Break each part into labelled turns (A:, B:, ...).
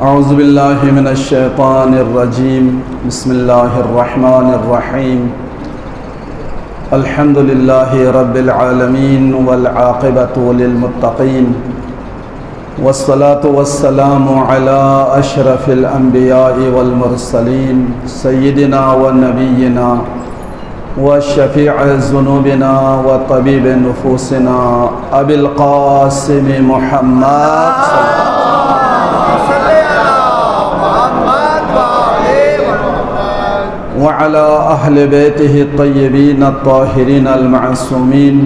A: اعوذ باللہ من الشیطان الرجیم بسم اللہ الرحمن الرحیم الحمد للہ رب العالمین والعاقبۃ للمتقین والصلاة والسلام علی اشرف الانبیاء والمرسلین سیدنا و نبینا وشفیع ذنوبنا وطبیب نفوسنا ابی القاسم محمد وعلى أهل بيته الطيبين الطاهرين المعصومين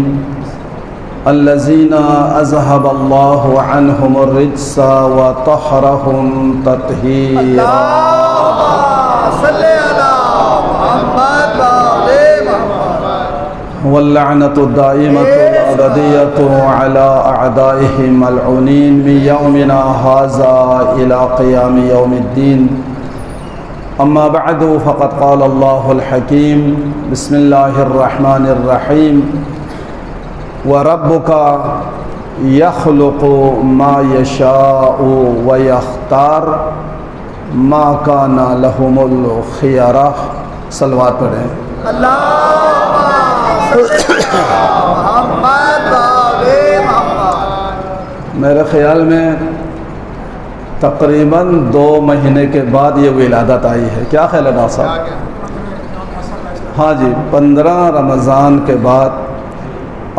A: الذين أذهب الله عنهم الرجس وطهرهم تطهيرا واللعنة الدائمة الأبدية على أعدائهم ملعونين من يومنا هذا إلى قيام يوم الدين. اما بعد فقد قال الله الحكيم بسم الله الرحمن الرحيم وربك يخلق ما يشاء ويختار ما كان لهم الخيرة. صلوات پڑھیں. میرے خیال میں تقریباً 2 مہینے کے بعد یہ ولادت آئی ہے. کیا خیال ہے ڈاکٹر صاحب؟ ہاں جی، 15 رمضان کے بعد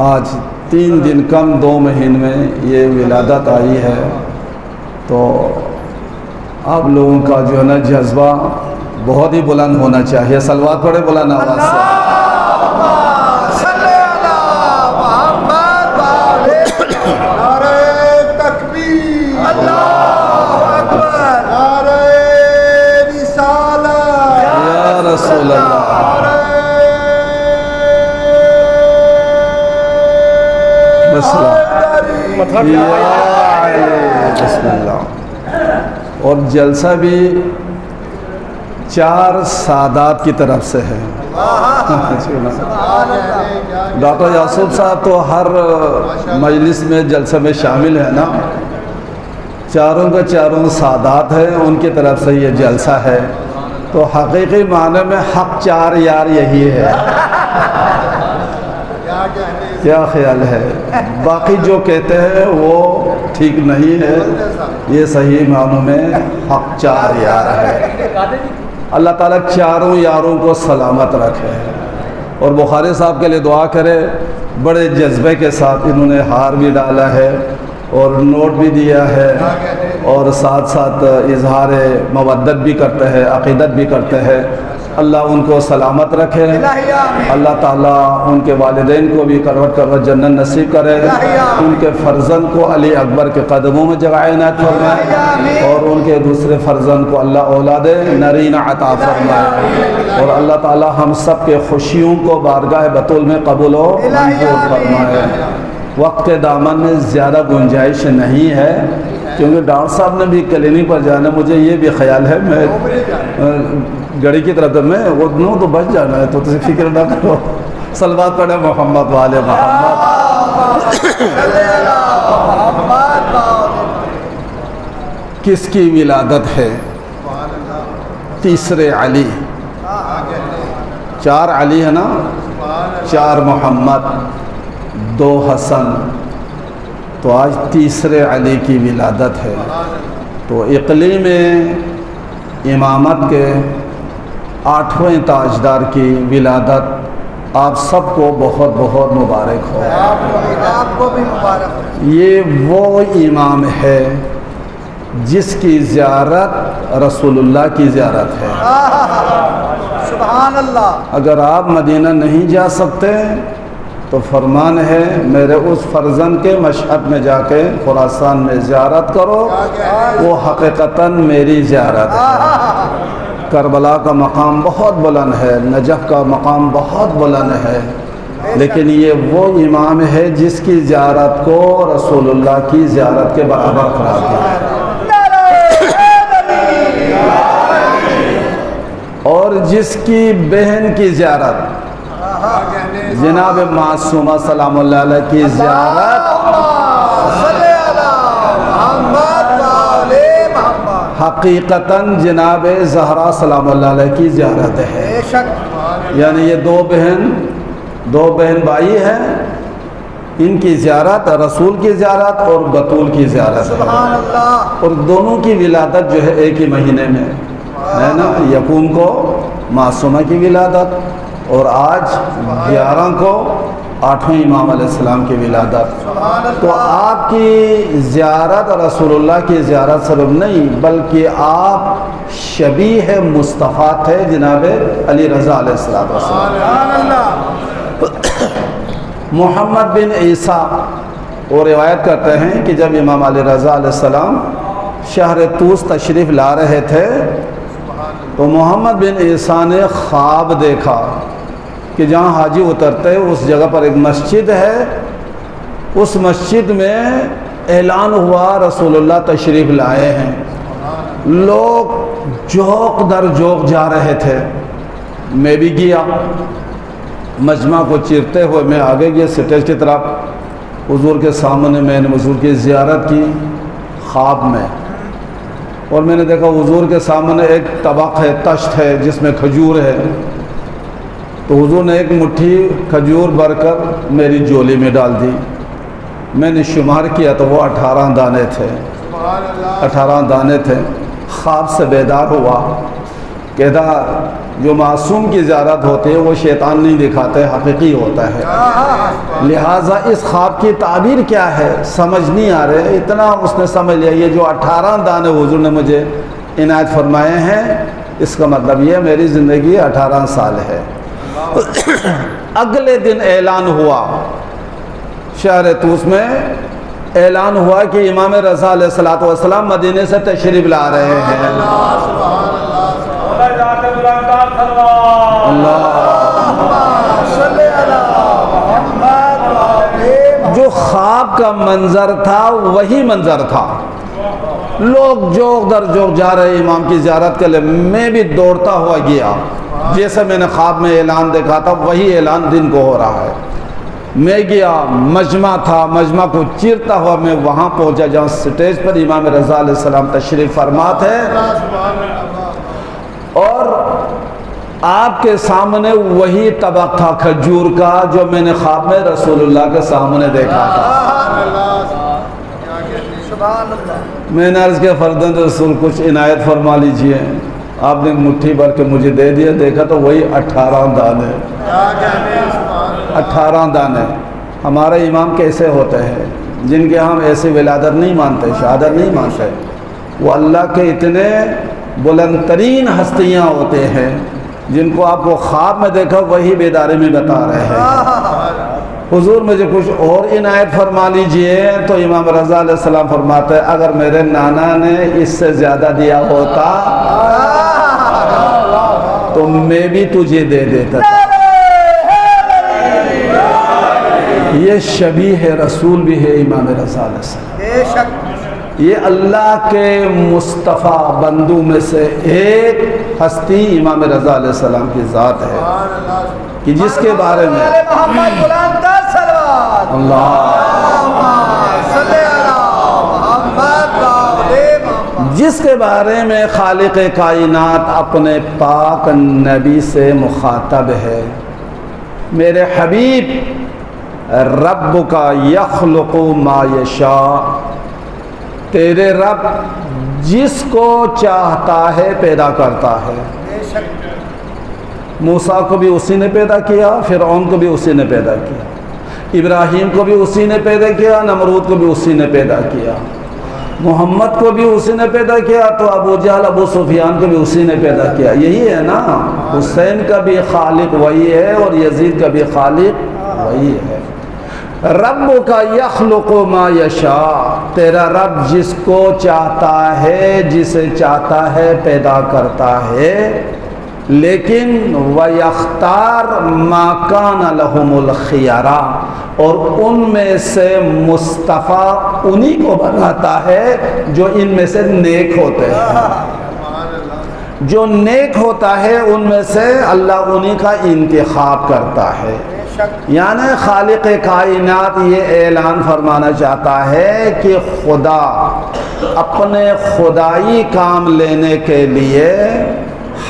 A: آج 3 دن کم 2 مہینے میں یہ ولادت آئی ہے. تو آپ لوگوں کا جو ہے نا جذبہ بہت ہی بلند ہونا چاہیے. صلوات پڑھے بلند آواز سے. رسول اللہ بسم اللہ. اور جلسہ بھی 4 سادات کی طرف سے ہے. ڈاکٹر یعصوب صاحب تو ہر مجلس میں جلسے میں شامل ہے نا. چاروں کا چاروں سادات ہیں، ان کی طرف سے یہ جلسہ ہے. تو حقیقی معنی میں حق 4 یار یہی ہے. کیا خیال ہے؟ باقی جو کہتے ہیں وہ ٹھیک نہیں ہے. یہ صحیح معنوں میں حق 4 یار ہے. اللہ تعالیٰ 4 یاروں کو سلامت رکھے. اور بخاری صاحب کے لیے دعا کرے. بڑے جذبے کے ساتھ انہوں نے ہار بھی ڈالا ہے اور نوٹ بھی دیا ہے، اور ساتھ ساتھ اظہار مودت بھی کرتے ہیں، عقیدت بھی کرتے ہیں. اللہ ان کو سلامت رکھے. اللہ تعالیٰ ان کے والدین کو بھی کروٹ کروٹ جنت نصیب کرے. ان کے فرزند کو علی اکبر کے قدموں میں جگہ عنایت فرمائے، اور ان کے دوسرے فرزند کو اللہ اولاد نرین عطا فرمائے. اور اللہ تعالیٰ ہم سب کے خوشیوں کو بارگاہ بطول میں قبول و منظور فرمائے. وقت کے دامن میں زیادہ گنجائش نہیں ہے، کیونکہ ڈاکٹر صاحب نے بھی کلینک پر جانا. مجھے یہ بھی خیال ہے میں گڑی کی طرف میں وہ تو بچ جانا ہے، تو فکر نہ کرو. صلوات پڑھے محمد والے محمد. کس کی ولادت ہے؟ تیسرے علی. 4 علی ہے نا، 4 محمد، 2 حسن. تو آج تیسرے علی کی ولادت ہے. تو اقلیم امامت کے 8ویں تاجدار کی ولادت آپ سب کو بہت بہت مبارک ہو. آپ کو بھی مبارک. یہ وہ امام ہے جس کی زیارت رسول اللہ کی زیارت ہے. سبحان اللہ. اگر آپ مدینہ نہیں جا سکتے تو فرمان ہے میرے اس فرزند کے مشہد میں جا کے خراسان میں زیارت کرو. وہ حقیقتاً میری زیارت ہے. کربلا کا مقام بہت بلند ہے، نجف کا مقام بہت بلند ہے، لیکن یہ وہ امام ہے جس کی زیارت کو رسول اللہ کی زیارت کے برابر قرار دیا. اور جس کی بہن کی زیارت جناب معصومہ سلام اللہ علیہ کی زیارت حقیقتاً جناب زہرا سلام اللہ علیہ کی زیارت ہے. یعنی یہ دو بہن بھائی ہیں، ان کی زیارت رسول کی زیارت اور بطول کی زیارت ہے. اور دونوں کی ولادت جو ہے ایک ہی مہینے میں ہے نا. یکم کو معصومہ کی ولادت اور آج 11 کو 8ویں امام علیہ السلام کی ولادت. تو آپ کی زیارت رسول اللہ کی زیارت صرف نہیں بلکہ آپ شبیہ مصطفیٰ تھے جناب علی رضا علیہ السلام. محمد بن عیسیٰ وہ روایت کرتے ہیں کہ جب امام علی رضا علیہ السلام شہر طوس تشریف لا رہے تھے تو محمد بن عیسیٰ نے خواب دیکھا کہ جہاں حاجی اترتے اس جگہ پر ایک مسجد ہے. اس مسجد میں اعلان ہوا رسول اللہ تشریف لائے ہیں. لوگ جوق در جوق جا رہے تھے. میں بھی گیا، مجمع کو چیرتے ہوئے میں آگے گیا سٹیج کی طرف. حضور کے سامنے میں نے حضور کی زیارت کی خواب میں، اور میں نے دیکھا حضور کے سامنے ایک طبق ہے، تشت ہے جس میں کھجور ہے. تو حضور نے ایک مٹھی کھجور بھر کر میری جولی میں ڈال دی. میں نے شمار کیا تو وہ 18 دانے تھے. 18 دانے تھے. خواب سے بیدار ہوا. کہتا جو معصوم کی زیارت ہوتی ہے وہ شیطان نہیں دکھاتے، حقیقی ہوتا ہے. لہٰذا اس خواب کی تعبیر کیا ہے سمجھ نہیں آ رہے. اتنا اس نے سمجھ لیا یہ جو 18 دانے حضور نے مجھے عنایت فرمائے ہیں اس کا مطلب یہ میری زندگی 18 سال ہے. اگلے دن اعلان ہوا شہر طوس میں، اعلان ہوا کہ امام رضا علیہ السلام مدینے سے تشریف لا رہے ہیں. جو خواب کا منظر تھا وہی منظر تھا. لوگ جوق در جوق جا رہے امام کی زیارت کے لیے. میں بھی دوڑتا ہوا گیا. جیسے میں نے خواب میں اعلان دیکھا تھا وہی اعلان دن کو ہو رہا ہے. میں گیا، مجمع تھا، مجمع کو چیرتا ہوا میں وہاں پہنچا جہاں سٹیج پر امام رضا علیہ السلام تشریف فرما تھے. اور آپ کے سامنے وہی طبق تھا کھجور کا جو میں نے خواب میں رسول اللہ کے سامنے دیکھا تھا. میں نے عرض کیا فرزند رسول کچھ عنایت فرما لیجئے. آپ نے مٹھی بھر کے مجھے دے دیا. دیکھا تو وہی 18 دانے. 18 دانے. ہمارے امام کیسے ہوتے ہیں جن کے ہم ایسی ولادت نہیں مانتے، شہادت نہیں مانتے. وہ اللہ کے اتنے بلند ترین ہستیاں ہوتے ہیں جن کو آپ کو خواب میں دیکھا وہی بیداری میں بتا رہے ہیں. حضور مجھے کچھ اور عنایت فرما لیجئے. تو امام رضا علیہ السلام فرماتے ہیں اگر میرے نانا نے اس سے زیادہ دیا ہوتا تو میں بھی تجھے دے دیتا تھا. یہ شبیہ رسول بھی ہے امام رضا علیہ السلام. یہ اللہ کے مصطفیٰ بندوں میں سے ایک ہستی امام رضا علیہ السلام کی ذات ہے کہ جس کے بارے میں جس کے بارے میں خالق کائنات اپنے پاک نبی سے مخاطب ہے. میرے حبیب رب کا یخلق ما یشاء، تیرے رب جس کو چاہتا ہے پیدا کرتا ہے. موسیٰ کو بھی اسی نے پیدا کیا، فرعون کو بھی اسی نے پیدا کیا، ابراہیم کو بھی اسی نے پیدا کیا، نمرود کو بھی اسی نے پیدا کیا، محمد کو بھی اسی نے پیدا کیا، تو ابو جہل ابو سفیان کو بھی اسی نے پیدا کیا. یہی ہے نا. حسین کا بھی خالق وہی ہے اور یزید کا بھی خالق وہی ہے. رب کا یخلق ما یشاء، تیرا رب جس کو چاہتا ہے جسے چاہتا ہے پیدا کرتا ہے. لیکن وَيَخْتَارُ مَا كَانَ لَهُمُ الْخِيَرَةُ، اور ان میں سے مصطفیٰ انہی کو بناتا ہے جو ان میں سے نیک ہوتے ہیں. جو نیک ہوتا ہے ان میں سے اللہ انہی کا انتخاب کرتا ہے. یعنی خالق کائنات یہ اعلان فرمانا چاہتا ہے کہ خدا اپنے خدائی کام لینے کے لیے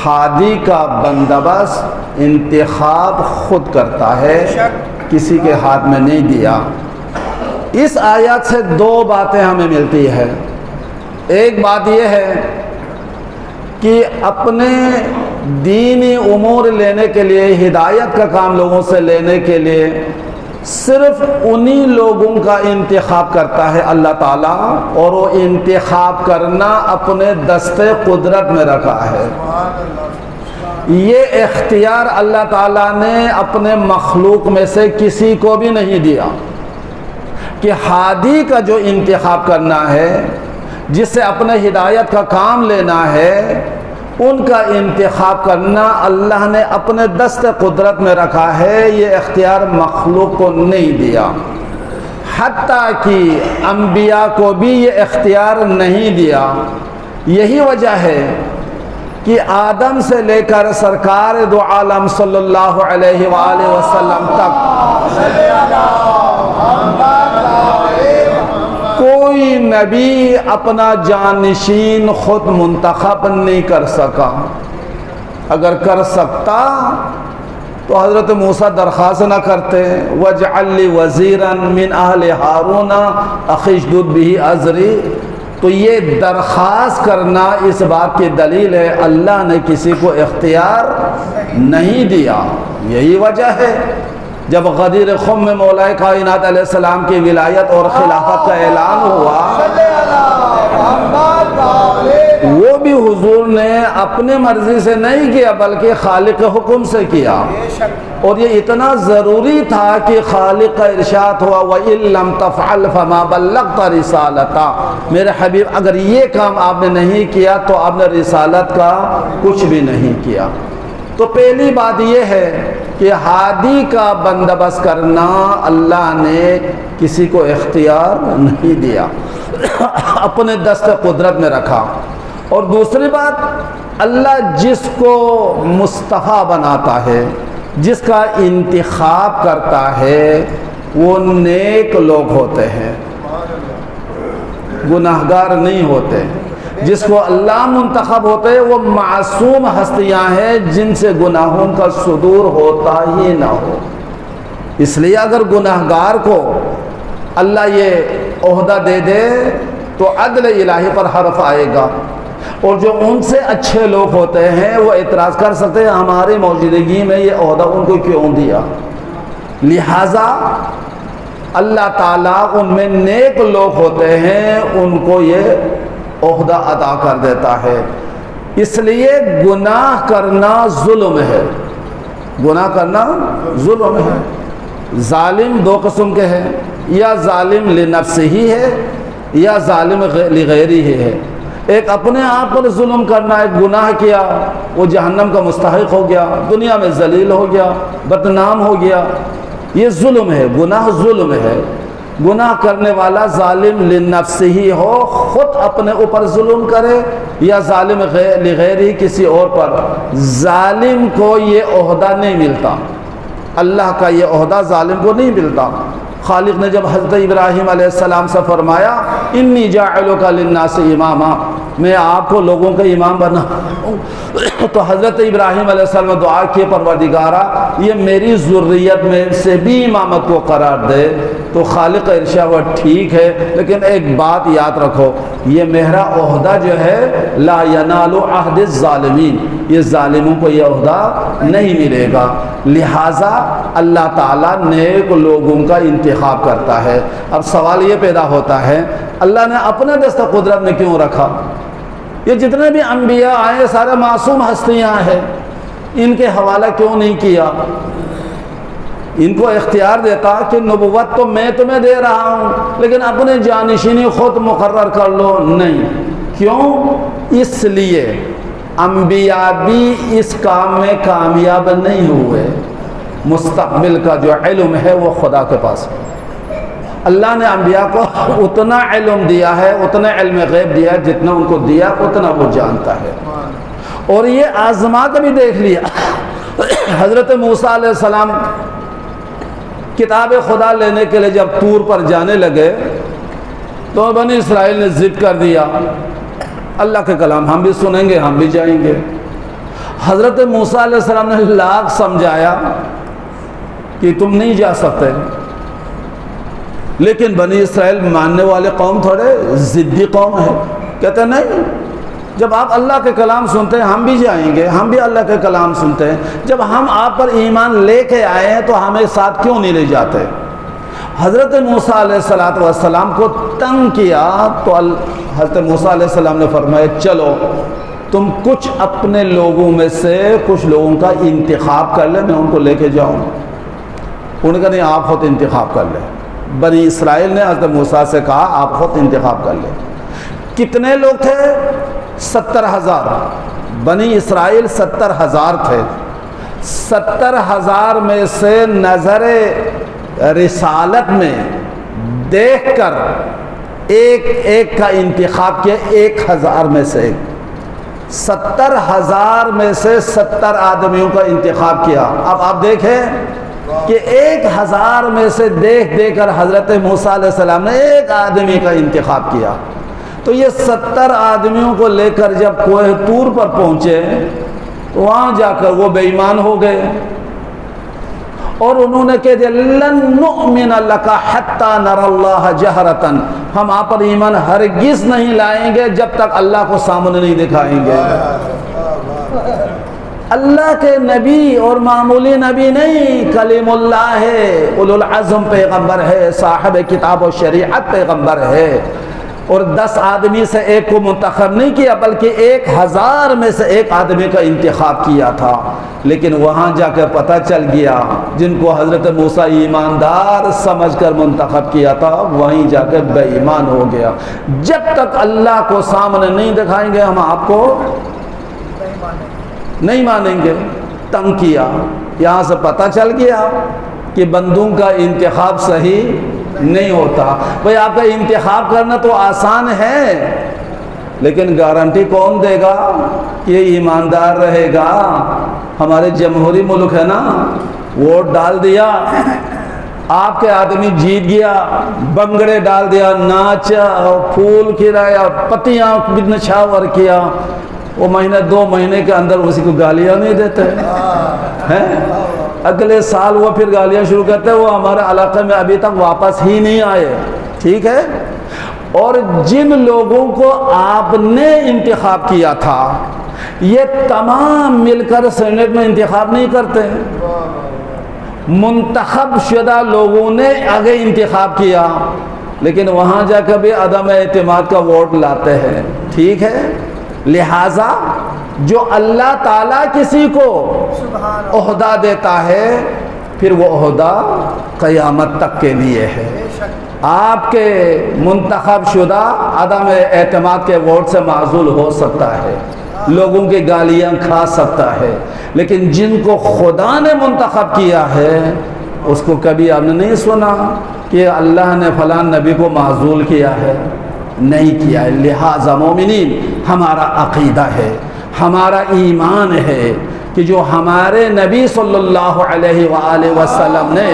A: ہادی کا بندوبست انتخاب خود کرتا ہے، کسی کے ہاتھ میں نہیں دیا. اس آیات سے دو باتیں ہمیں ملتی ہے. ایک بات یہ ہے کہ اپنے دینی امور لینے کے لیے، ہدایت کا کام لوگوں سے لینے کے لیے صرف انہی لوگوں کا انتخاب کرتا ہے اللہ تعالیٰ، اور وہ انتخاب کرنا اپنے دست قدرت میں رکھا ہے. یہ اختیار اللہ تعالیٰ نے اپنے مخلوق میں سے کسی کو بھی نہیں دیا کہ ہادی کا جو انتخاب کرنا ہے، جس سے اپنے ہدایت کا کام لینا ہے، ان کا انتخاب کرنا اللہ نے اپنے دست قدرت میں رکھا ہے. یہ اختیار مخلوق کو نہیں دیا. حتیٰ کہ انبیاء کو بھی یہ اختیار نہیں دیا. یہی وجہ ہے کہ آدم سے لے کر سرکار دو عالم صلی اللہ علیہ وآلہ وسلم تک کوئی نبی اپنا جانشین خود منتخب نہیں کر سکا. اگر کر سکتا تو حضرت موسیٰ درخواست نہ کرتے وَاجْعَلْ لِي وَزِيرًا مِّنْ أَهْلِ هَارُونَ أَخِي اشْدُدْ بِهِ أَزْرِي. تو یہ درخواست کرنا اس بات کی دلیل ہے اللہ نے کسی کو اختیار نہیں دیا. یہی وجہ ہے جب غدیر خم میں مولا کائنات علیہ السلام کی ولایت اور خلافت کا اعلان ہوا، وہ بھی حضور نے اپنے مرضی سے نہیں کیا بلکہ خالق حکم سے کیا. اور یہ اتنا ضروری تھا کہ خالق کا ارشاد ہوا وَإِن لَّمْ تَفْعَلْ فَمَا بَلَّغْتَ رِسَالَتَهُ. میرے حبیب اگر یہ کام آپ نے نہیں کیا تو آپ نے رسالت کا کچھ بھی نہیں کیا. تو پہلی بات یہ ہے کہ ہادی کا بندوبست کرنا اللہ نے کسی کو اختیار نہیں دیا، اپنے دست قدرت میں رکھا. اور دوسری بات، اللہ جس کو مصطفیٰ بناتا ہے، جس کا انتخاب کرتا ہے، وہ نیک لوگ ہوتے ہیں، گناہگار نہیں ہوتے. جس کو اللہ منتخب ہوتے ہیں وہ معصوم ہستیاں ہیں جن سے گناہوں کا صدور ہوتا ہی نہ ہو. اس لیے اگر گناہگار کو اللہ یہ عہدہ دے دے تو عدل الہی پر حرف آئے گا، اور جو ان سے اچھے لوگ ہوتے ہیں وہ اعتراض کر سکتے ہیں ہماری موجودگی میں یہ عہدہ ان کو کیوں دیا. لہٰذا اللہ تعالیٰ ان میں نیک لوگ ہوتے ہیں ان کو یہ عہدہ عطا کر دیتا ہے. اس لیے گناہ کرنا ظلم ہے، گناہ کرنا ظلم ہے. ظالم دو قسم کے ہیں، یا ظالم لنفسہ ہی ہے یا ظالم لغیرہ ہی ہے. ایک اپنے آپ پر ظلم کرنا، ایک گناہ کیا وہ جہنم کا مستحق ہو گیا، دنیا میں ذلیل ہو گیا، بدنام ہو گیا. یہ ظلم ہے، گناہ ظلم ہے. گناہ کرنے والا ظالم لنفسہ ہی ہو، خود اپنے اوپر ظلم کرے، یا ظالم لغیرہ کسی اور پر. ظالم کو یہ عہدہ نہیں ملتا، اللہ کا یہ عہدہ ظالم کو نہیں ملتا. خالق نے جب حضرت ابراہیم علیہ السلام سے فرمایا انی جاعلک للناس اماما، میں آپ کو لوگوں کا امام بنا تو حضرت ابراہیم علیہ السلام نے دعا کی پروردگارا یہ میری ذریت میں سے بھی امامت کو قرار دے. تو خالق کا ارشاد ہوا ٹھیک ہے، لیکن ایک بات یاد رکھو، یہ میرا عہدہ جو ہے لا ینال عہد الظالمین، یہ ظالموں کو یہ عہدہ نہیں ملے گا. لہٰذا اللہ تعالیٰ نیک لوگوں کا انتخاب کرتا ہے. اب سوال یہ پیدا ہوتا ہے اللہ نے اپنے دست قدرت میں کیوں رکھا؟ یہ جتنے بھی انبیاء آئے سارے معصوم ہستیاں ہیں، ان کے حوالہ کیوں نہیں کیا؟ ان کو اختیار دیتا کہ نبوت تو میں تمہیں دے رہا ہوں لیکن اپنے جانشینی خود مقرر کر لو. نہیں. کیوں؟ اس لیے انبیاء بھی اس کام میں کامیاب نہیں ہوئے. مستقبل کا جو علم ہے وہ خدا کے پاس ہے. اللہ نے انبیاء کو اتنا علم دیا ہے، اتنا علم غیب دیا ہے، جتنا ان کو دیا اتنا وہ جانتا ہے. اور یہ آزما کے بھی دیکھ لیا۔ حضرت موسیٰ علیہ السلام کتاب خدا لینے کے لیے جب طور پر جانے لگے تو بنی اسرائیل نے ضد کر دیا، اللہ کے کلام ہم بھی سنیں گے، ہم بھی جائیں گے۔ حضرت موسیٰ علیہ السلام نے لاکھ سمجھایا کہ تم نہیں جا سکتے، لیکن بنی اسرائیل ماننے والے قوم تھوڑے ضدی قوم ہے، کہتے نہیں، جب آپ اللہ کے کلام سنتے ہیں ہم بھی جائیں گے، ہم بھی اللہ کے کلام سنتے ہیں، جب ہم آپ پر ایمان لے کے آئے ہیں تو ہمیں ساتھ کیوں نہیں لے جاتے؟ حضرت موسیٰ علیہ السلام کو تنگ کیا تو حضرت موسیٰ علیہ السلام نے فرمایا چلو تم کچھ اپنے لوگوں میں سے کچھ لوگوں کا انتخاب کر لیں، میں ان کو لے کے جاؤں۔ انہوں نے کہا نہیں، آپ خود انتخاب کر لیں۔ بنی اسرائیل نے حضرت موسیٰ سے کہا آپ خود انتخاب کر لیں۔ کتنے لوگ تھے؟ 70,000۔ بنی اسرائیل 70,000 تھے۔ 70,000 میں سے نظر رسالت میں دیکھ کر ایک ایک کا انتخاب کیا، 1,000 میں سے ایک۔ 70,000 میں سے 70 آدمیوں کا انتخاب کیا۔ اب آپ دیکھیں کہ 1,000 میں سے دیکھ دیکھ کر حضرت موسیٰ علیہ السلام نے ایک آدمی کا انتخاب کیا۔ تو یہ 70 آدمیوں کو لے کر جب کوہ طور پر پہنچے تو وہاں جا کر وہ بے ایمان ہو گئے اور انہوں نے کہہ دیا لن نؤمن لک حتی نری اللہ جہرۃ، ہم آپ پر ایمان ہرگز نہیں لائیں گے جب تک اللہ کو سامنے نہیں دکھائیں گے۔ اللہ کے نبی اور معمولی نبی نہیں، کلیم اللہ ہے، اولو العزم پیغمبر ہے، صاحب کتاب و شریعت پیغمبر ہے، اور 10 آدمی سے ایک کو منتخب نہیں کیا بلکہ 1,000 میں سے ایک آدمی کا انتخاب کیا تھا۔ لیکن وہاں جا کر پتہ چل گیا جن کو حضرت موسیٰ ایماندار سمجھ کر منتخب کیا تھا وہیں جا کر بے ایمان ہو گیا۔ جب تک اللہ کو سامنے نہیں دکھائیں گے ہم آپ کو نہیں مانیں گے۔ تنگ کیا، یہاں سے پتہ چل گیا کہ بندوں کا انتخاب صحیح نہیں ہوتا۔ بھئی آپ کا انتخاب کرنا تو آسان ہے لیکن گارنٹی کون دے گا کہ یہ ایماندار رہے گا؟ ہمارے جمہوری ملک ہے نا، ووٹ ڈال دیا، آپ کے آدمی جیت گیا، بنگڑے ڈال دیا، ناچا، پھول کھلایا، پتیاں نچھاور کیا، وہ مہینہ 2 مہینے کے اندر اسی کو گالیاں نہیں دیتے ہیں۔ اگلے سال وہ پھر گالیاں شروع کرتے ہیں، وہ ہمارے علاقے میں ابھی تک واپس ہی نہیں آئے، ٹھیک ہے۔ اور جن لوگوں کو آپ نے انتخاب کیا تھا یہ تمام مل کر سینٹ میں انتخاب نہیں کرتے، منتخب شدہ لوگوں نے آگے انتخاب کیا لیکن وہاں جا کر بھی عدم اعتماد کا ووٹ لاتے ہیں، ٹھیک ہے۔ لہٰذا جو اللہ تعالیٰ کسی کو عہدہ دیتا ہے پھر وہ عہدہ قیامت تک کے لیے ہے۔ آپ کے منتخب شدہ عدم اعتماد کے ووٹ سے معزول ہو سکتا ہے، لوگوں کی گالیاں کھا سکتا ہے، لیکن جن کو خدا نے منتخب کیا ہے اس کو کبھی آپ نے نہیں سنا کہ اللہ نے فلاں نبی کو معزول کیا ہے، نہیں کیا ہے۔ لہٰذا مومنین ہمارا عقیدہ ہے، ہمارا ایمان ہے کہ جو ہمارے نبی صلی اللہ علیہ وآلہ وسلم نے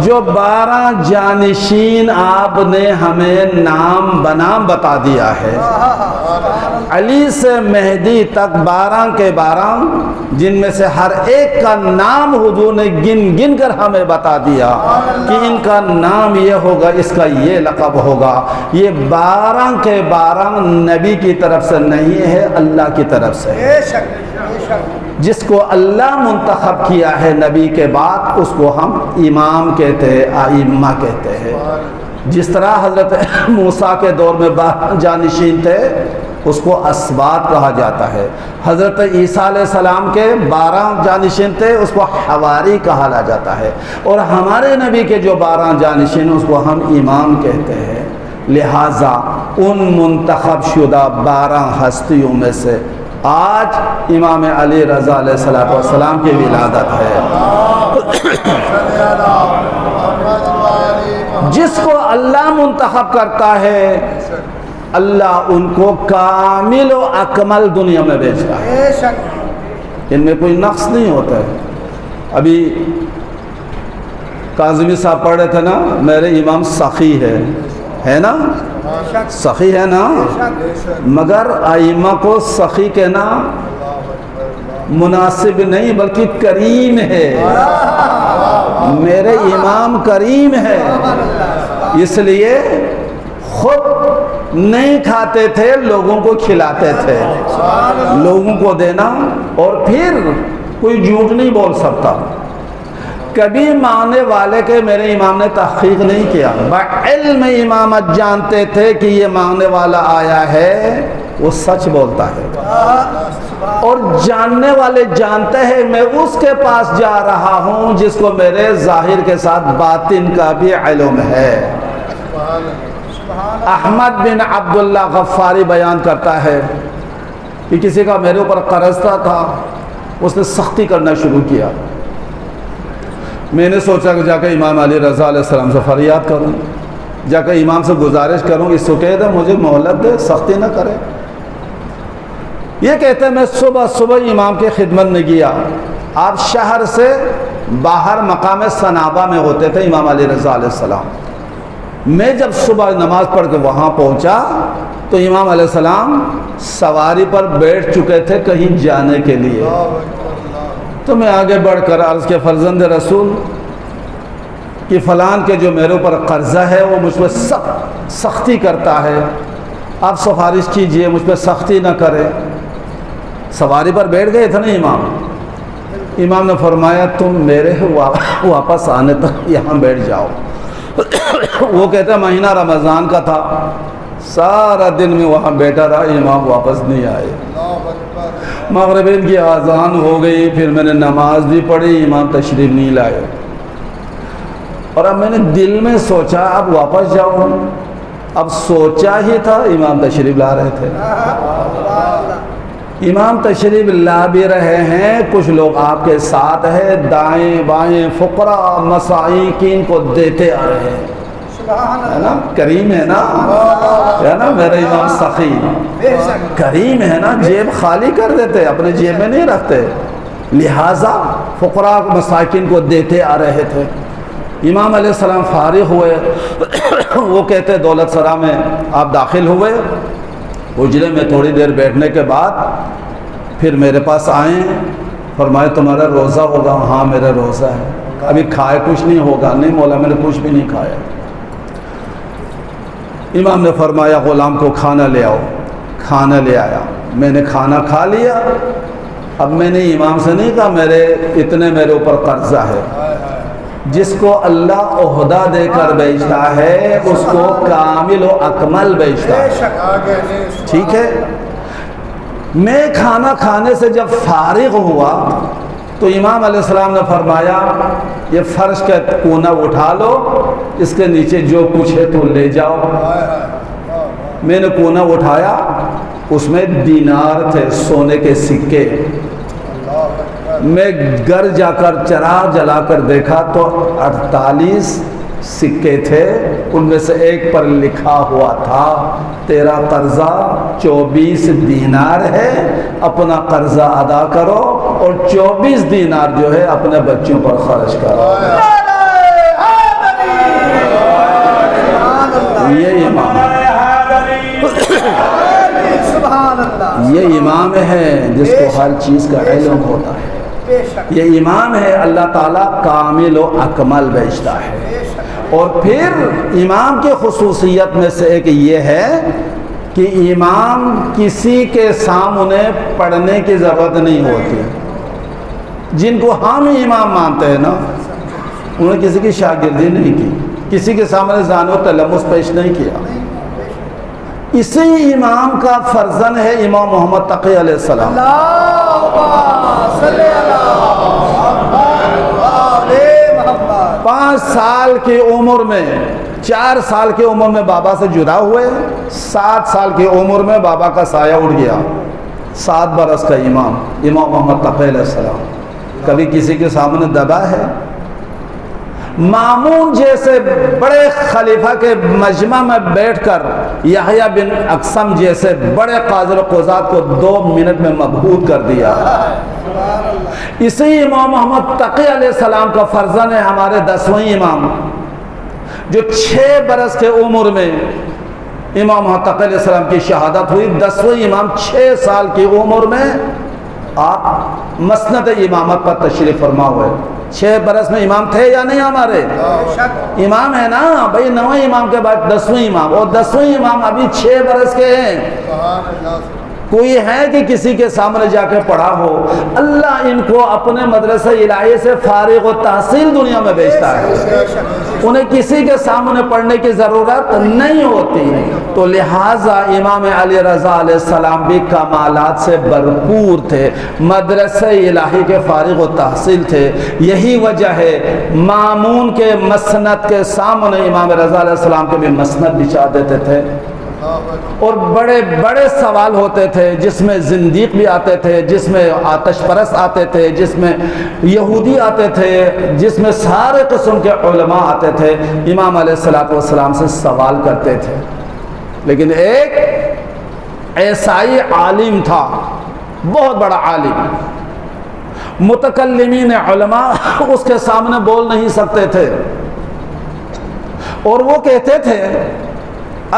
A: جو 12 جانشین آپ نے ہمیں نام بنام بتا دیا ہے، علی سے مہدی تک 12 کے 12 جن میں سے ہر ایک کا نام حضور نے گن گن کر ہمیں بتا دیا کہ ان کا نام یہ ہوگا، اس کا یہ لقب ہوگا۔ یہ 12 کے 12 نبی کی طرف سے نہیں ہے، اللہ کی طرف سے ہے۔ جس کو اللہ منتخب کیا ہے نبی کے بعد اس کو ہم امام کہتے ہیں، ائمہ کہتے ہیں۔ جس طرح حضرت موسیٰ کے دور میں 12 جانشین تھے اس کو اسباط کہا جاتا ہے، حضرت عیسیٰ علیہ السلام کے 12 جانشین تھے اس کو حواری کہا جاتا ہے، اور ہمارے نبی کے جو 12 جانشین اس کو ہم امام کہتے ہیں۔ لہٰذا ان منتخب شدہ 12 ہستیوں میں سے آج امام علی رضا علیہ السلام کی ولادت ہے۔ جس کو اللہ منتخب کرتا ہے اللہ ان کو کامل و اکمل دنیا میں بھیجتا ہے، ان میں کوئی نقص نہیں ہوتا ہے۔ ابھی کاظمی صاحب پڑھ رہے تھے نا، میرے امام سخی ہے نا، سخی ہے نا، مگر ائمہ کو سخی کہنا مناسب نہیں بلکہ کریم ہے، میرے امام کریم ہے، اس لیے خود نہیں کھاتے تھے، لوگوں کو کھلاتے تھے، لوگوں کو دینا، اور پھر کوئی جھوٹ نہیں بول سکتا۔ کبھی ماننے والے کے میرے امام نے تحقیق نہیں کیا، بعلم امامت جانتے تھے کہ یہ ماننے والا آیا ہے وہ سچ بولتا ہے، اور جاننے والے جانتے ہیں میں اس کے پاس جا رہا ہوں جس کو میرے ظاہر کے ساتھ باطن کا بھی علم ہے۔ احمد بن عبداللہ غفاری بیان کرتا ہے کہ کسی کا میرے اوپر قرض تھا، اس نے سختی کرنا شروع کیا، میں نے سوچا کہ جا کے امام علی رضا علیہ السلام سے فریاد کروں، جا کے امام سے گزارش کروں، اس کو کہہ دے مجھے مہلت دے، سختی نہ کرے۔ یہ کہتے ہیں میں صبح امام کی خدمت میں گیا، آپ شہر سے باہر مقام صنابہ میں ہوتے تھے امام علی رضا علیہ السلام۔ میں جب صبح نماز پڑھ کے وہاں پہنچا تو امام علیہ السلام سواری پر بیٹھ چکے تھے کہیں جانے کے لیے، تو میں آگے بڑھ کر عرض کے فرزند رسول کہ فلان کے جو میرے اوپر قرضہ ہے وہ مجھ پہ سختی کرتا ہے، آپ سفارش کیجئے مجھ پہ سختی نہ کرے۔ سواری پر بیٹھ گئے تھے نا امام نے فرمایا تم میرے واپس آنے تک یہاں بیٹھ جاؤ۔ وہ کہتا مہینہ رمضان کا تھا، سارا دن میں وہاں بیٹھا رہا، امام واپس نہیں آئے۔ مغربین کی اذان ہو گئی، پھر میں نے نماز بھی پڑھی، امام تشریف نہیں لائے، اور اب میں نے دل میں سوچا اب واپس جاؤں، اب سوچا ہی تھا امام تشریف لا رہے تھے، امام تشریف لا بھی رہے ہیں، کچھ لوگ آپ کے ساتھ ہیں، دائیں بائیں فقراء مساکین کو دیتے آ رہے ہیں، ہے نا، کریم ہے نا میرے امام سخی کریم ہے نا، جیب خالی کر دیتے، اپنے جیب میں نہیں رکھتے، لہٰذا فقراء مساکین کو دیتے آ رہے تھے۔ امام علیہ السلام فارغ ہوئے، وہ کہتے دولت سرا میں آپ داخل ہوئے، حجرے میں تھوڑی دیر بیٹھنے کے بعد پھر میرے پاس آئیں، فرمائے تمہارا روزہ ہوگا؟ ہاں میرا روزہ ہے۔ ابھی کھائے کچھ نہیں ہوگا؟ نہیں مولا میں نے کچھ بھی نہیں کھایا۔ امام نے فرمایا غلام کو کھانا لے آؤ، کھانا لے آیا، میں نے کھانا کھا لیا۔ اب میں نے امام سے نہیں کہا میرے اتنے میرے اوپر قرضہ ہے، جس کو اللہ عہدہ دے کر بیچتا ہے اس کو کامل و اکمل بیچتا ہے، ٹھیک ہے۔ میں کھانا کھانے سے جب فارغ ہوا تو امام علیہ السلام نے فرمایا یہ فرش کا کونا اٹھا لو، اس کے نیچے جو کچھ ہے تو لے جاؤ۔ میں نے کونا اٹھایا، اس میں دینار تھے، سونے کے سکے۔ میں گھر جا کر چراغ جلا کر دیکھا تو 48 سکے تھے، ان میں سے ایک پر لکھا ہوا تھا تیرا قرضہ 24 دینار ہے، اپنا قرضہ ادا کرو اور 24 دینار جو ہے اپنے بچوں پر خرچ کرو۔ یہ امام یہ امام ہے جس کو ہر چیز کا علم ہوتا ہے، یہ امام ہے اللہ تعالیٰ کامل و اکمل بیچتا ہے۔ اور پھر امام کی خصوصیت میں سے ایک یہ ہے کہ امام کسی کے سامنے پڑھنے کی ضرورت نہیں ہوتی۔ جن کو ہم امام مانتے ہیں نا، انہوں نے کسی کی شاگردی نہیں کی، کسی کے سامنے ذان و تلمس پیش نہیں کیا۔ اسی امام کا فرزند ہے امام محمد تقی علیہ السلام۔ 5 سال کی عمر میں 4 سال کی عمر میں بابا سے جدا ہوئے، 7 سال کی عمر میں بابا کا سایہ اڑ گیا۔ 7 برس کا امام محمد تقی علیہ السلام کبھی کسی کے سامنے دبا ہے؟ مامون جیسے بڑے خلیفہ کے مجمع میں بیٹھ کر یحییٰ بن اقسم جیسے بڑے قاضی و قضات کو 2 منٹ میں مبہوت کر دیا۔ اسی امام محمد تقی علیہ السلام کا فرزند ہے ہمارے 10ویں امام، جو 6 برس کے عمر میں امام محمد تقی علیہ السلام کی شہادت ہوئی۔ 10ویں امام 6 سال کی عمر میں آپ مسند امامت پر تشریف فرما ہوئے۔ 6 برس میں امام تھے یا نہیں؟ ہمارے امام ہے نا بھائی، 9ویں امام کے بعد 10ویں امام، اور 10ویں امام ابھی 6 برس کے ہیں۔ کوئی ہے کہ کسی کے سامنے جا کے پڑھا ہو؟ اللہ ان کو اپنے مدرسہ الہی سے فارغ و تحصیل دنیا میں بھیجتا ہے، انہیں کسی کے سامنے پڑھنے کی ضرورت نہیں ہوتی۔ تو لہٰذا امام علی رضا علیہ السلام بھی کمالات سے بھرپور تھے، مدرسہ الہی کے فارغ و تحصیل تھے۔ یہی وجہ ہے مامون کے مسند کے سامنے امام رضا علیہ السلام کے بھی مسند بچھا دیتے تھے، اور بڑے بڑے سوال ہوتے تھے جس میں زندیق بھی آتے تھے، جس میں آتش پرست آتے تھے، جس میں یہودی آتے تھے، جس میں سارے قسم کے علماء آتے تھے، امام علیہ السلام سے سوال کرتے تھے۔ لیکن ایک عیسائی عالم تھا، بہت بڑا عالم، متکلمین علماء اس کے سامنے بول نہیں سکتے تھے، اور وہ کہتے تھے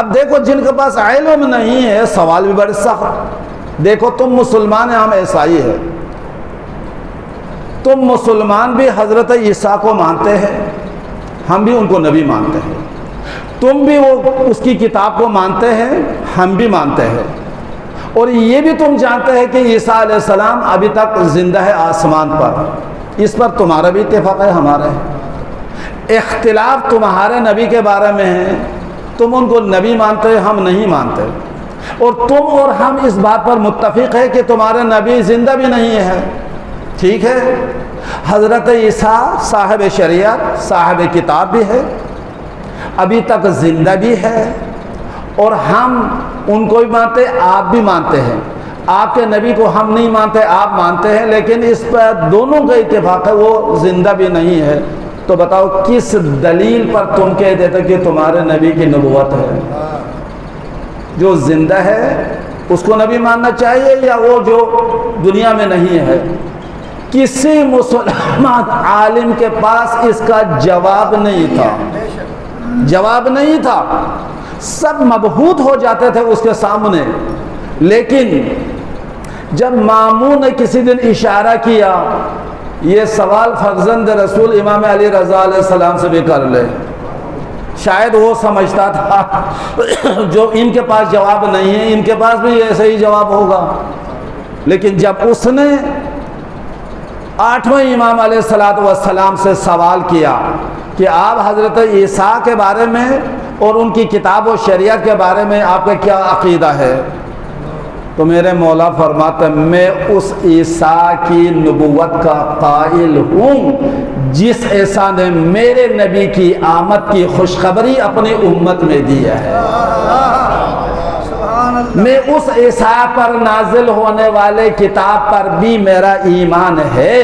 A: اب دیکھو جن کے پاس علم نہیں ہے سوال بھی بڑے سخت، دیکھو تم مسلمان ہیں، ہم عیسائی ہیں، تم مسلمان بھی حضرت عیسیٰ کو مانتے ہیں، ہم بھی ان کو نبی مانتے ہیں، تم بھی وہ اس کی کتاب کو مانتے ہیں، ہم بھی مانتے ہیں، اور یہ بھی تم جانتے ہیں کہ عیسیٰ علیہ السلام ابھی تک زندہ ہے آسمان پر، اس پر تمہارا بھی اتفاق ہے، ہمارا ہے۔ اختلاف تمہارے نبی کے بارے میں ہے، تم ان کو نبی مانتے ہیں، ہم نہیں مانتے، اور تم اور ہم اس بات پر متفق ہے کہ تمہارے نبی زندہ بھی نہیں ہے، ٹھیک ہے؟ حضرت عیسیٰ صاحب شریعت صاحب کتاب بھی ہے، ابھی تک زندہ بھی ہے، اور ہم ان کو بھی مانتے، آپ بھی مانتے ہیں، آپ کے نبی کو ہم نہیں مانتے، آپ مانتے ہیں، لیکن اس پر دونوں کا اتفاق ہے وہ زندہ بھی نہیں ہے۔ تو بتاؤ کس دلیل پر تم کہہ دیتے کہ تمہارے نبی کی نبوت ہے؟ جو زندہ ہے اس کو نبی ماننا چاہیے، یا وہ جو دنیا میں نہیں ہے؟ کسی مسلمان عالم کے پاس اس کا جواب نہیں تھا، جواب نہیں تھا، سب مبہوت ہو جاتے تھے اس کے سامنے۔ لیکن جب مامون نے کسی دن اشارہ کیا یہ سوال فرزند رسول امام علی رضا علیہ السلام سے بھی کر لے، شاید وہ سمجھتا تھا جو ان کے پاس جواب نہیں ہے ان کے پاس بھی ایسے ہی جواب ہوگا۔ لیکن جب اس نے 8ویں امام علیہ السلام سے سوال کیا کہ آپ حضرت عیسیٰ کے بارے میں اور ان کی کتاب و شریعت کے بارے میں آپ کا کیا عقیدہ ہے، تو میرے مولا فرماتے ہیں میں اس عیسیٰ کی نبوت کا قائل ہوں جس عیسیٰ نے میرے نبی کی آمد کی خوشخبری اپنی امت میں دی ہے۔ میں اس عیسیٰ پر نازل ہونے والے کتاب پر بھی میرا ایمان ہے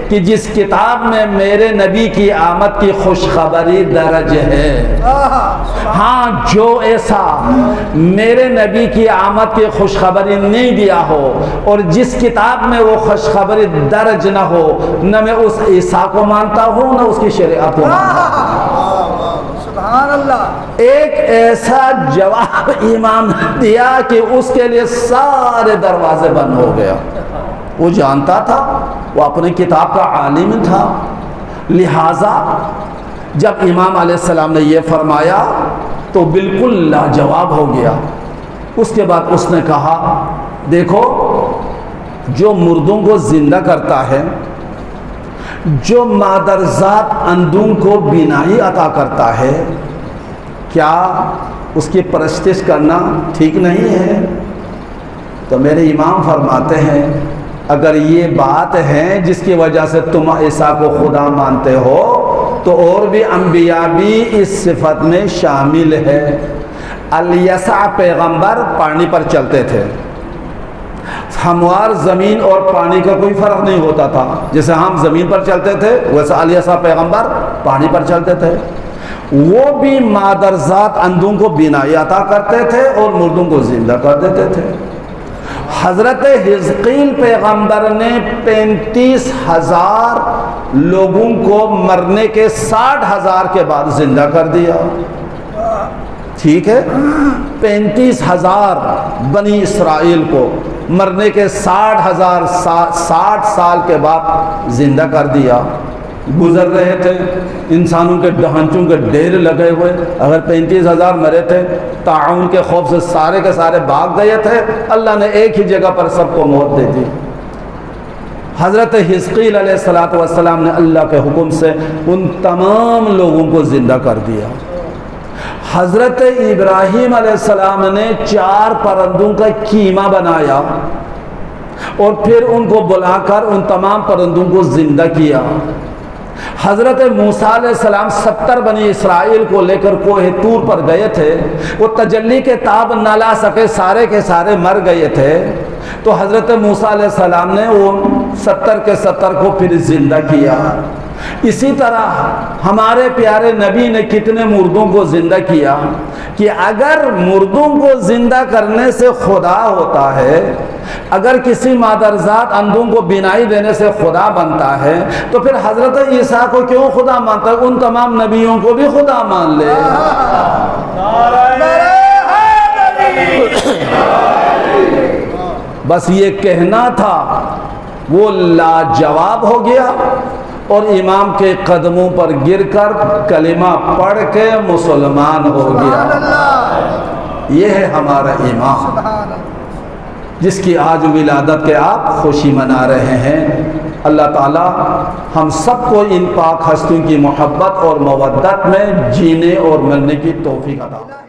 A: کہ جس کتاب میں میرے نبی کی آمد کی خوشخبری درج ہے۔ ہاں جو عیسیٰ میرے نبی کی آمد کی خوشخبری نہیں دیا ہو اور جس کتاب میں وہ خوشخبری درج نہ ہو، نہ میں اس عیسیٰ کو مانتا ہوں نہ اس کی شریعت کو مانتا ہوں۔
B: سبحان اللہ۔
A: ایک ایسا جواب امام دیا کہ اس کے لیے سارے دروازے بند ہو گیا۔ وہ جانتا تھا، وہ اپنی کتاب کا عالم تھا، لہٰذا جب امام علیہ السلام نے یہ فرمایا تو بالکل لاجواب ہو گیا۔ اس کے بعد اس نے کہا دیکھو جو مردوں کو زندہ کرتا ہے، جو مادرزاد اندوں کو بینائی عطا کرتا ہے، کیا اس کی پرستش کرنا ٹھیک نہیں ہے؟ تو میرے امام فرماتے ہیں اگر یہ بات ہے جس کی وجہ سے تم عیسیٰ کو خدا مانتے ہو تو اور بھی انبیاء بھی اس صفت میں شامل ہے۔ الیسع پیغمبر پانی پر چلتے تھے، ہموار زمین اور پانی کا کوئی فرق نہیں ہوتا تھا، جیسے ہم زمین پر چلتے تھے ویسے الیسع پیغمبر پانی پر چلتے تھے، وہ بھی مادرزاد اندھوں کو بینائی عطا کرتے تھے اور مردوں کو زندہ کر دیتے تھے۔ حضرت حزقیل پیغمبر نے 35,000 لوگوں کو مرنے کے 60,000 کے بعد زندہ کر دیا، ٹھیک ہے، 35,000 بنی اسرائیل کو مرنے کے 60 سال کے بعد زندہ کر دیا۔ گزر رہے تھے، انسانوں کے ڈھانچوں کے ڈھیر لگے ہوئے، اگر 35,000 مرے تھے، طاعون کے خوف سے سارے کے سارے بھاگ گئے تھے، اللہ نے ایک ہی جگہ پر سب کو موت دے دی۔ حضرت حزقیل علیہ السلام نے اللہ کے حکم سے ان تمام لوگوں کو زندہ کر دیا۔ حضرت ابراہیم علیہ السلام نے 4 پرندوں کا کیما بنایا اور پھر ان کو بلا کر ان تمام پرندوں کو زندہ کیا۔ حضرت موسیٰ علیہ السلام 70 بنی اسرائیل کو لے کر کوہ طور پر گئے تھے، وہ تجلی کے تاب نہ لا سکے، سارے کے سارے مر گئے تھے، تو حضرت موسیٰ علیہ السلام نے وہ 70 کے 70 کو پھر زندہ کیا۔ اسی طرح ہمارے پیارے نبی نے کتنے مردوں کو زندہ کیا کہ اگر مردوں کو زندہ کرنے سے خدا ہوتا ہے، اگر کسی مادرزاد اندھوں کو بینائی دینے سے خدا بنتا ہے، تو پھر حضرت عیسیٰ کو کیوں خدا مانتا ہے؟ ان تمام نبیوں کو بھی خدا مان لے۔ بس یہ کہنا تھا، وہ لاجواب ہو گیا اور امام کے قدموں پر گر کر کلمہ پڑھ کے مسلمان ہو گیا۔ یہ ہے ہمارا امام، جس کی آج ولادت کے آپ خوشی منا رہے ہیں۔ اللہ تعالی ہم سب کو ان پاک ہستیوں کی محبت اور مودت میں جینے اور مرنے کی توفیق عطا فرمائے۔